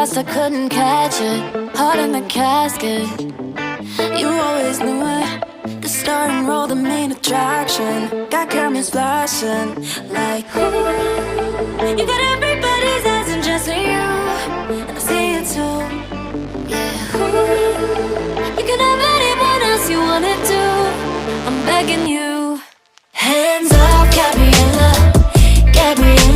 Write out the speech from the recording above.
lost, I couldn't catch it. Heart in the casket. You always knew it. The star and roll, the main attraction. Got cameras flashing like, ooh. You got everybody's eyes and just you, and I see it too. Yeah, ooh. You can have anyone else you wanna do. I'm begging you. Hands up, Gabriella, Gabriella.